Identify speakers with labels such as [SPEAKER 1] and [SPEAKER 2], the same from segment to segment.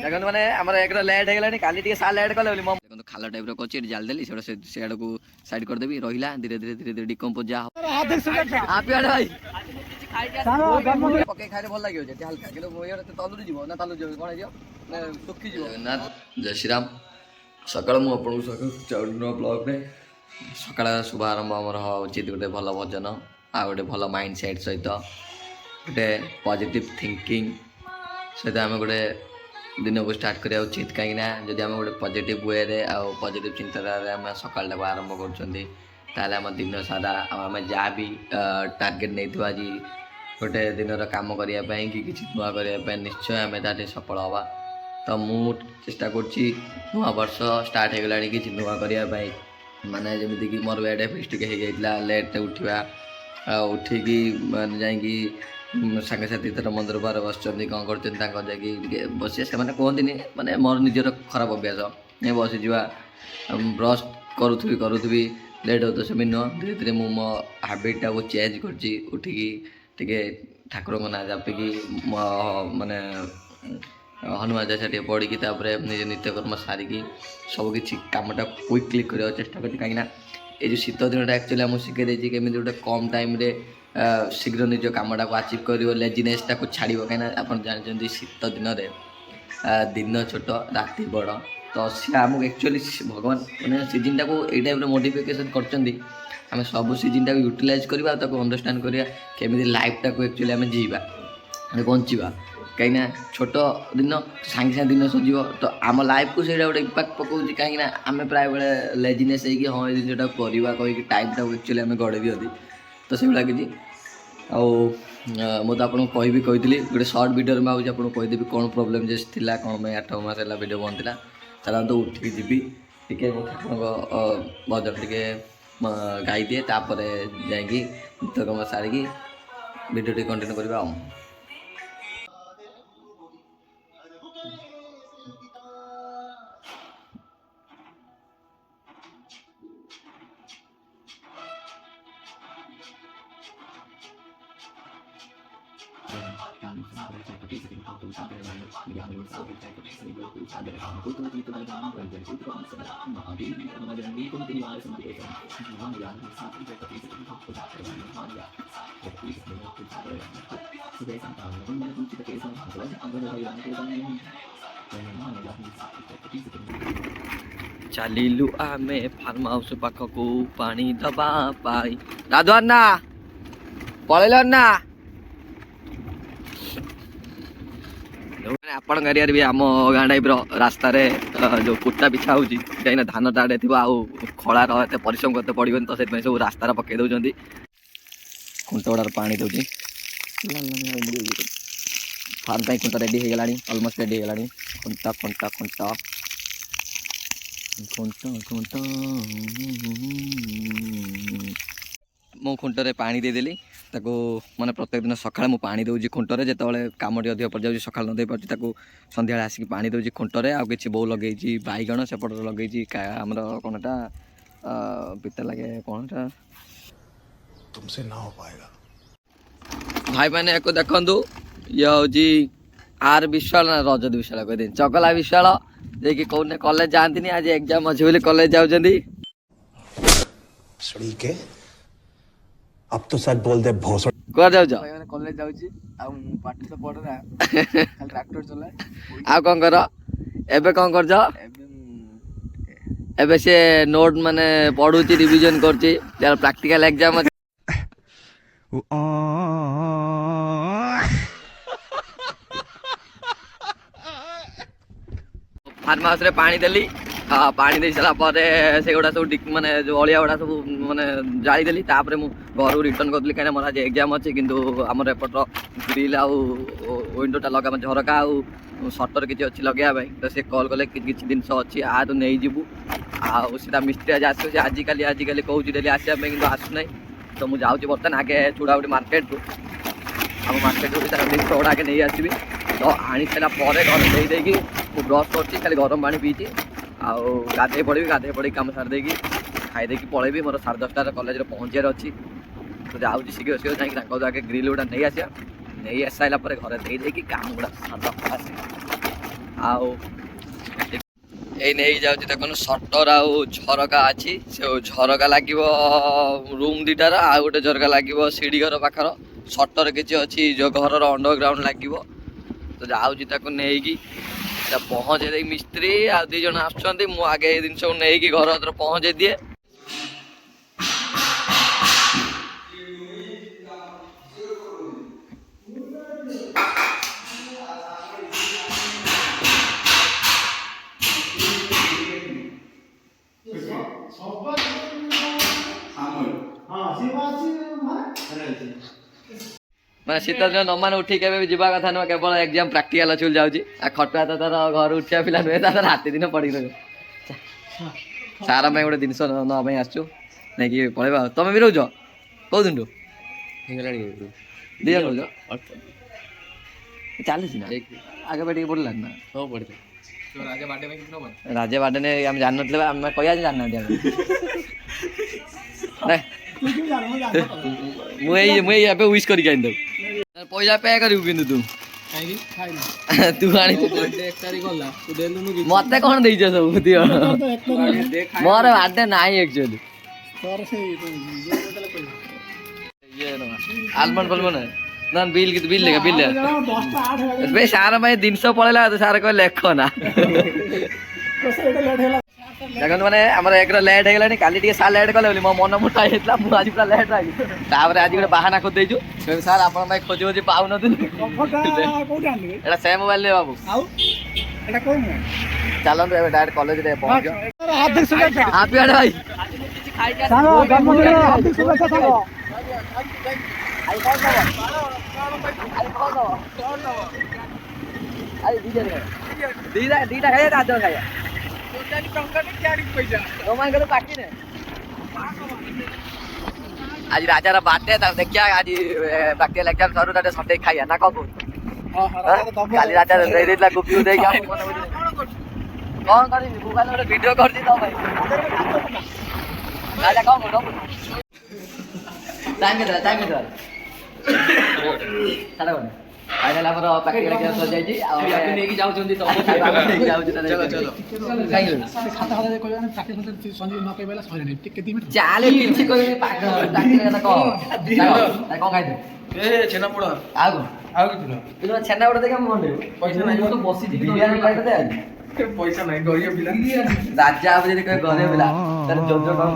[SPEAKER 1] ଦେଖନ୍ତୁ ମାନେ ଆମର ଏକ ଲେଟ୍ ହେଇଗଲାଣି କାଲି ଟିକେ ସାର୍ ଲେଟ୍ କଲେ ବୋଲି ଦେଖନ୍ତୁ ଖାଲ ଟାଇପ୍ ର କରିଛି ଏଠି ଜାଳି ଦେଲି ସେଟା ସେ ଆଡ଼କୁ ସାଇଡ୍ କରିଦେବି ରହିଲା ଧୀରେ ଧୀରେ ଧୀରେ ଧୀରେ ଡିକମ୍ପୋଜ ଯାହା ଭାଇ ପକେଇ ଖାଇଲେ ଭଲ ଲାଗିବ ଯେ ହାଲକା କିନ୍ତୁ ତଲୁରି ଯିବ ନା ତଲୁ ଯିବ କଣ ହେଇଯିବ ନା ଶୁଖିଯିବ। ଜଗନ୍ନାଥ ଜୟ ଶ୍ରୀରାମ ସକାଳ ମୁଁ ଆପଣଙ୍କୁ ଚାଉଡ଼ିନ ବ୍ଲଗ୍ରେ ସକାଳ ଶୁଭାରମ୍ଭ ଆମର ଉଚିତ ଗୋଟେ ଭଲ ଭଜନ ଆଉ ଗୋଟେ ଭଲ ମାଇଣ୍ଡ ସେଟ୍ ସହିତ ଗୋଟେ ପଜିଟିଭ୍ ଥିଙ୍କିଂ ସହିତ ଆମେ ଗୋଟେ ଦିନକୁ ଷ୍ଟାର୍ଟ କରିବା ଉଚିତ କାହିଁକିନା ଯଦି ଆମେ ଗୋଟେ ପଜିଟିଭ୍ ୱେରେ ଆଉ ପଜିଟିଭ୍ ଚିନ୍ତାଧାରାରେ ଆମେ ସକାଳଟାକୁ ଆରମ୍ଭ କରୁଛନ୍ତି ତାହେଲେ ଆମ ଦିନ ସାରା ଆଉ ଆମେ ଯାହା ବି ଟାର୍ଗେଟ୍ ନେଇଥିବା ଆଜି ଗୋଟେ ଦିନର କାମ କରିବା ପାଇଁ କି କିଛି ନୂଆ କରିବା ପାଇଁ ନିଶ୍ଚୟ ଆମେ ତାଠି ସଫଳ ହେବା। ତ ମୁଁ ଚେଷ୍ଟା କରୁଛି ନୂଆ ବର୍ଷ ଷ୍ଟାର୍ଟ ହେଇଗଲାଣି କିଛି ନୂଆ କରିବା ପାଇଁ ମାନେ ଯେମିତିକି ମୋର ବେଡ୍ ଫିସ୍ ଟିକେ ହେଇଯାଇଥିଲା ଲେଟ୍ରେ ଉଠିବା ଆଉ ଉଠିକି ମାନେ ଯାଇକି ସାଙ୍ଗସାଥି ଧର ମନ୍ଦିର ପାଖରେ ବସିଛନ୍ତି କ'ଣ କରୁଛନ୍ତି ତାଙ୍କ ଯାଇକି ଟିକେ ବସିବା ସେମାନେ କୁହନ୍ତିନି ମାନେ ମୋର ନିଜର ଖରାପ ଅଭ୍ୟାସ ଏ ବସିଯିବା ବ୍ରସ୍ କରୁଥିବି ଲେଟ୍ ହେଉଥିବ ସେମିତି ନୁହଁ ଧୀରେ ଧୀରେ ମୁଁ ମୋ ହାବିଟ୍ଟାକୁ ଚେଞ୍ଜ କରିଛି ଉଠିକି ଟିକେ ଠାକୁରଙ୍କ ନାଁ ଜାପିକି ମାନେ ହନୁମାନ ଚାଳିଶା ଟିକେ ପଢ଼ିକି ତାପରେ ନିଜ ନିତ୍ୟକର୍ମ ସାରିକି ସବୁକିଛି କାମଟା କୁଇକଲି କରିବାକୁ ଚେଷ୍ଟା କରୁଛି କାହିଁକିନା ଏ ଯେଉଁ ଶୀତ ଦିନଟା ଆକ୍ଚୁଆଲି ଆମକୁ ଶିଖେଇ ଦେଇଛି କେମିତି ଗୋଟେ କମ୍ ଟାଇମ୍ରେ ଶୀଘ୍ର ନିଜ କାମଟାକୁ ଆଚିଭ୍ କରିବ ଲେଜିନେସ୍ଟାକୁ ଛାଡ଼ିବ କାହିଁକିନା ଆପଣ ଜାଣିଛନ୍ତି ଶୀତ ଦିନରେ ଦିନ ଛୋଟ ରାତି ବଡ଼ ତ ସିଏ ଆମକୁ ଆକ୍ଚୁଆଲି ଭଗବାନ ମାନେ ସିଜିନ୍ଟାକୁ ଏଇ ଟାଇପ୍ର ମୋଡ଼ିଫିକେସନ୍ କରିଛନ୍ତି ଆମେ ସବୁ ସିଜିନ୍ଟାକୁ ୟୁଟିଲାଇଜ୍ କରିବା ଆଉ ତାକୁ ଅଣ୍ଡରଷ୍ଟାଣ୍ଡ କରିବା କେମିତି ଲାଇଫ୍ଟାକୁ ଆକ୍ଚୁଆଲି ଆମେ ଯିବା ବଞ୍ଚିବା କାହିଁକିନା ଛୋଟ ଦିନ ସାଙ୍ଗେ ସାଙ୍ଗେ ଦିନ ସରିଯିବ ତ ଆମ ଲାଇଫ୍କୁ ସେଇଟା ଗୋଟେ ଇମ୍ପାକ୍ଟ ପକାଉଛି କାହିଁକିନା ଆମେ ପ୍ରାୟ ବେଳେ ଲେଜିନେସ୍ ହେଇକି ହଁ ଏ ଜିନିଷଟାକୁ କରିବା କହିକି ଟାଇମ୍ଟାକୁ ଆକ୍ଚୁଆଲି ଆମେ ଗଡ଼େଇ ଦିଅନ୍ତି ତ ସେଇଭଳିଆ କିଛି ଆଉ ମୁଁ ତ ଆପଣଙ୍କୁ କହିଥିଲି ଗୋଟେ ସର୍ଟ ଭିଡ଼ିଓରେ ମୁଁ ଭାବୁଛି ଆପଣଙ୍କୁ କହିଦେବି କ'ଣ ପ୍ରୋବ୍ଲେମ୍ ଯେ ଥିଲା କ'ଣ ପାଇଁ 8 ମାସ ହେଲା ଭିଡ଼ିଓ ବନ୍ଦ ଥିଲା ଚାଲନ୍ତୁ ଉଠିକି ଯିବି ଟିକେ ଠାକୁରଙ୍କ ଭଜନ ଟିକେ ଗାଇଦିଏ ତାପରେ ଯାଇକି ନିତ୍ୟକର୍ମ ସାରିକି ଭିଡ଼ିଓ ଟିକେ କଣ୍ଟିନ୍ୟୁ କରିବା ଆଉ ଚାଲିଲୁ ଆମେ ଫାର୍ମ ହାଉସ୍ ପାଖକୁ ପାଣି ଦବା ପାଇଁ ରାଧୁଆନ ନା ପଳେଇଲ ନା ଆପଣଙ୍କ ଏରିଆରେ ବି ଆମ ଗାଁ ଟାଇପ୍ର ରାସ୍ତାରେ ଯେଉଁ କୁଟା ବିଛା ହେଉଛି କାହିଁକିନା ଧାନଟା ଆଡ଼େ ଥିବ ଆଉ ଖଳାର ଏତେ ପରିଶ୍ରମ କରତେ ପଡ଼ିବନି ତ ସେଥିପାଇଁ ସବୁ ରାସ୍ତାରେ ପକାଇ ଦେଉଛନ୍ତି ଖୁଣ୍ଟ ଗୁଡ଼ାରେ ପାଣି ଦେଉଛି ଫାର୍ମ ପାଇଁ ଖୁଣ୍ଟ ରେଡ଼ି ହେଇଗଲାଣି ଅଲମୋଷ୍ଟ ରେଡ଼ି ହେଇଗଲାଣି ଖୁଣ୍ଟ ମୁଁ ଖୁଣ୍ଟରେ ପାଣି ଦେଇଦେଲି ତାକୁ ମାନେ ପ୍ରତ୍ୟେକ ଦିନ ସକାଳେ ମୁଁ ପାଣି ଦେଉଛି ଖୁଣ୍ଟରେ ଯେତେବେଳେ କାମ ଟିକେ ଅଧିକ ପଡ଼ିଯାଉଛି ସକାଳେ ନ ଦେଇପାରୁଛି ତାକୁ ସନ୍ଧ୍ୟାବେଳେ ଆସିକି ପାଣି ଦେଉଛି ଖୁଣ୍ଟରେ ଆଉ କିଛି ବୋଉ ଲଗେଇଛି ବାଇଗଣ ସେପଟରେ ଲଗେଇଛି ଆମର କ'ଣଟା ପିତା ଲାଗେ କ'ଣଟା ତୁମସେ ନା ହୋ ପାଏଗା ଭାଇମାନେ ୟାକୁ ଦେଖନ୍ତୁ ଇଏ ହେଉଛି ଆର୍ ବିଶ୍ୱାଳ ନା ରଜତ ବିଶ୍ୱାଳ କହିଦେବି ଚଗଲା ବିଶ୍ୱାଳ ଯାଇକି କୋଉଦିନ କଲେଜ ଯାଆନ୍ତିନି ଆଜି ଏକ୍ଜାମ୍ ଅଛି ବୋଲି କଲେଜ ଯାଉଛନ୍ତି अब तो सच बोल दे भोसड़ କୁଆଡେ ଯାଉଛ କଲେଜ ଯାଉଛି ଆଉ ମୁଁ ପାଠ ତ ପଢେ ନା ଖାଲି ଟ୍ରାକ୍ଟର ଚଲାଏ ଆଉ କ'ଣ କର ଏବେ କ'ଣ କରୁଛ ଏବେ ସେ ନୋଟ୍ ମାନେ ପଢୁଛି ରିଭିଜନ କରୁଛି ତାର ପ୍ରାକ୍ଟିକାଲ ଏକ୍ଜାମ ଅଛି ଫାର୍ମ ହାଉସ୍ରେ ପାଣି ଦେଲି ପାଣି ଦେଇ ସାରିଲା ପରେ ସେଗୁଡ଼ା ସବୁ ମାନେ ଯେଉଁ ଅଳିଆ ଗୁଡ଼ା ସବୁ ମାନେ ଜାଳିଦେଲି ତାପରେ ମୁଁ ଘରକୁ ରିଟର୍ନ କରିଥିଲି କାହିଁକିନା ମୋର ଆଜି ଏକ୍ଜାମ୍ ଅଛି କିନ୍ତୁ ଆମର ଏପଟର ଗ୍ରିଲ୍ ଆଉ ୱିଣ୍ଡୋଟା ଲଗାମ ଝରକା ଆଉ ସଟର୍ କିଛି ଅଛି ଲଗେଇବା ପାଇଁ ତ ସେ କଲ୍ କଲେ କିଛି ଜିନିଷ ଅଛି ତୁ ନେଇଯିବୁ ଆଉ ସେଇଟା ମିସ୍ତ୍ରୀ ଆଜି ଆସିବ ସେ ଆଜିକାଲି କହୁଛି ଡେଲି ଆସିବା ପାଇଁ କିନ୍ତୁ ଆସୁନାହିଁ ତ ମୁଁ ଯାଉଛି ବର୍ତ୍ତମାନ ଆଗେ ଚୁଡ଼ାଉଡ଼ି ମାର୍କେଟରୁ ଆମ ମାର୍କେଟରୁ ତାର ଜିନିଷ ଗୁଡ଼ା ଆଗେ ନେଇ ଆସିବି ତ ଆଣି ସାରିଲା ପରେ ଘରେ ଦେଇକି ମୁଁ ବ୍ରସ୍ କରୁଛି ଖାଲି ଗରମ ପାଣି ପିଇଛି ଆଉ ଗାଧେଇ ପଡ଼ିବି କାମ ସାରି ଦେଇକି ଖାଇ ଦେଇକି ପଳେଇବି ମୋର 10:30 କଲେଜରେ ପହଞ୍ଚିବାର ଅଛି तो जाऊँ शीघ्र शीघ्र जाए आगे ग्रिल गुड़ा नहीं आसा नहीं आस सारा पर घर दे देकी काम गुड़ा आउ नहीं जाऊँ देखो सटर आउ झरका अच्छी से झरका लगे रूम दुटार आ गोटे झरका लगे सीढ़ी घर पाखर सटर किसी अच्छी जो घर अंडरग्राउंड लगे तो जाऊँ नहीं पहुँचे दे मिस्त्री आ दी जन आसुँच मुझे जिनस नहीं घर पहुँचे दिए मैं शीतल दिन न मान उठी के जावा कथा नुह केवल एग्जाम प्राक्टिकल अच्छी जाऊँगी आ खटुआ तो तार घर उठा पिला नुहे तार राति दिन पड़ी रही सारा मैं गोटे जिनस नाई आसु नहीं पलैबा तुम भी रोज कौ दिन दी रोज चली आगे बैठ पड़ा ना सब पढ़ते राजे बार्डे ने आम जान कह जाना मुझे विश कर पैसा पे कर तू तू आनी मत कौन दे सब मोर बार्डे ना एक्चुअली आलमंड फलमंड ना बिल बिल लेगा बिल सार मैं जिनस पड़ेगा तो सार कह लेख ना देखो मैंने आमर एक लेट हो गलानी काली टे सार लेट कले मो मन मोटा होता मुझे आज पूरा लेट आई आज गोटे बाहाना खोदेचु सार आप खोजी खोजी पाऊ ना से मोबाइल बाबू चलते डायरेक्ट कॉलेज पहुंच हापी बर्थडे भाई दीटा खाइए रात खाइए आज राजा बार्थडे देखिया आज प्रैक्टिकल एग्जाम सरू ताटे सटे खाइया ना कब काली राजा दे देला गुपी दे क्या कौन करी मोबाइल में वीडियो कर दी तो भाई राजा कौन बोलो टाइम के साडा कोन फाइनल हमर प्रैक्टिकल एग्जाम सर जाई छी आ नेकी जाउ छथि तो नेकी जाउ छी चलो चलो काई खाता खाता कोइ ने प्रैक्टिकल संजय न कई बेला सरे नै केति मिनट चाले किछि कोइ पागल प्रैक्टिकल कथा कौन खाइ दे ए छेना पोड़ा आगो कि छेना पोड़ा देखा मन पैसा नै तो बसी थी बिरयानी खाइ दे आज पैसा नहीं गरीब पिला राजा अब जदी कह गरीब पिला तर जो जो काम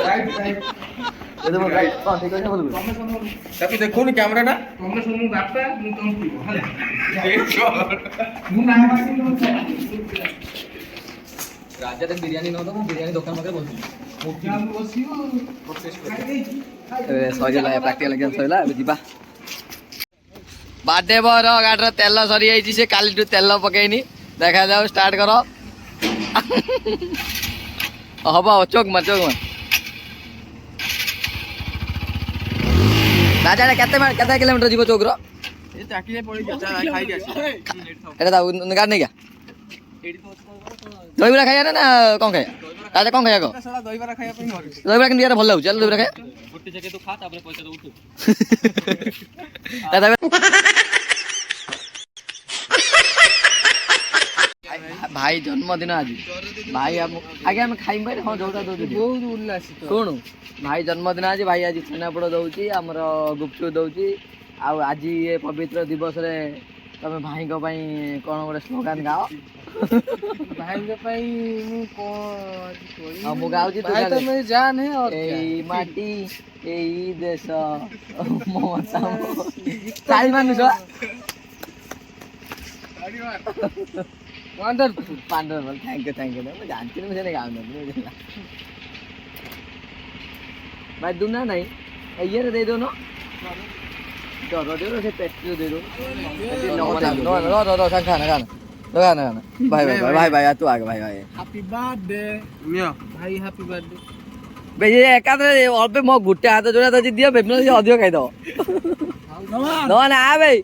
[SPEAKER 1] राइट राइट ये तो राइट कौन ठीक है बोल ताकि देखो नि कैमरा ना तुमने सुनु बापा मु तुम पिबो हाले देखो मु ना बासी राजा ते बिरयानी न तो मु बिरयानी दुकान मके बोलती मु क्या बसियो प्रोसेस कर सजला प्रैक्टिकल एग्जाम सइला अब दिबा बार्थडे बॉय गाड़ी तेल सरी जाइए से काली तेल पकईनी देखा जाओ स्टार्ट कर हम चौक मार राजा केते किलोमीटर जीव चौक गाड़ी नहीं क्या दहीबरा खाइया ना कौन खाइया राजा कौन खाइया दहीबरा के भल लगुच दहीबरा खाइया भाई जन्मदिन आज भाई आगे आम खाइम हाँ जोटा बहुत उल्लासित शुणु भाई जन्मदिन आज भाई आज छेनापोड़ दौची आमर गुपचुप दौची आज ये पवित्र दिवस रे तमे भाई को पई कोन गोटे स्लोगान गाओ भाई को पई मु कोन हम गाउची तो तमे जान है और एई माटी एई देश मोसा ताली मानु छ वंडरफुल वंडरफुल थैंक यू मैं जानती नहीं मुझे गाँव में भाई दूना नहीं ये दे दो ना दो से पेट्रोल दे दो नो खाना खाना खाना भाई भाई भाई भाई तू आगे भाई भाई हैप्पी बर्थडे भाई हैप्पी बर्थडे भाई ये एकादरे अल्पे मो गुटे हाथ जोड़ा तो दियो बेबनो से अधिक खाइ दो नो ना आ भाई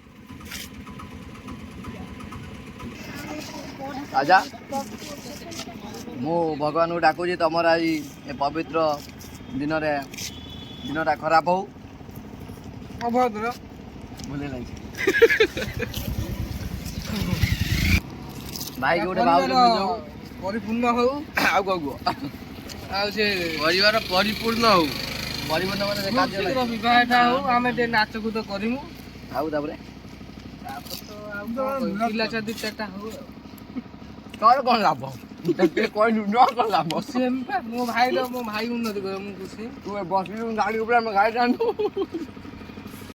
[SPEAKER 1] आजा मु भगवान को डाकुची तुम आज पवित्र दिन रे ଦିନଟା ଖରାପ ହଉ
[SPEAKER 2] ଅଭଦ୍ର
[SPEAKER 1] ଭୁଲେ ନାହିଁ ଭାଇ ଗୋଟେ ଭାଉଜ ମିଳିଯାଉ
[SPEAKER 2] ପରିପୂର୍ଣ୍ଣ ହଉ
[SPEAKER 1] ଆଉ କଣ କୁହ
[SPEAKER 2] ଆଉ ସେ
[SPEAKER 3] ପରିବାର ପରିପୂର୍ଣ୍ଣ ହଉ
[SPEAKER 1] ପରିବର୍ତ୍ତନ ମାନେ ସେ କାର୍ଯ୍ୟ
[SPEAKER 2] ଶୀଘ୍ର ବିବାହଟା ହଉ ଆମେ ଟିକେ ନାଚ କୁଦ କରିମୁ
[SPEAKER 1] ଆଉ ତାପରେ
[SPEAKER 2] ତାପରେ ତ ଆଉ କଣ କହିବୁ, ପିଲା ଛୁଆ 2-4ଟା ହଉ ଆଉ
[SPEAKER 1] ତୋର କଣ ଲାଭ କହିଲୁ ନ କଣ ଲାଭ
[SPEAKER 2] ଖୁସି ହେମି ପା ମୋ ଭାଇ ଉନ୍ନତି କରିବ ମୁଁ ଖୁସି
[SPEAKER 1] ତୁ ବସିଲୁ ଗାଡ଼ି ଉପରେ ଆମେ ଗାଡ଼ି ଆଣୁ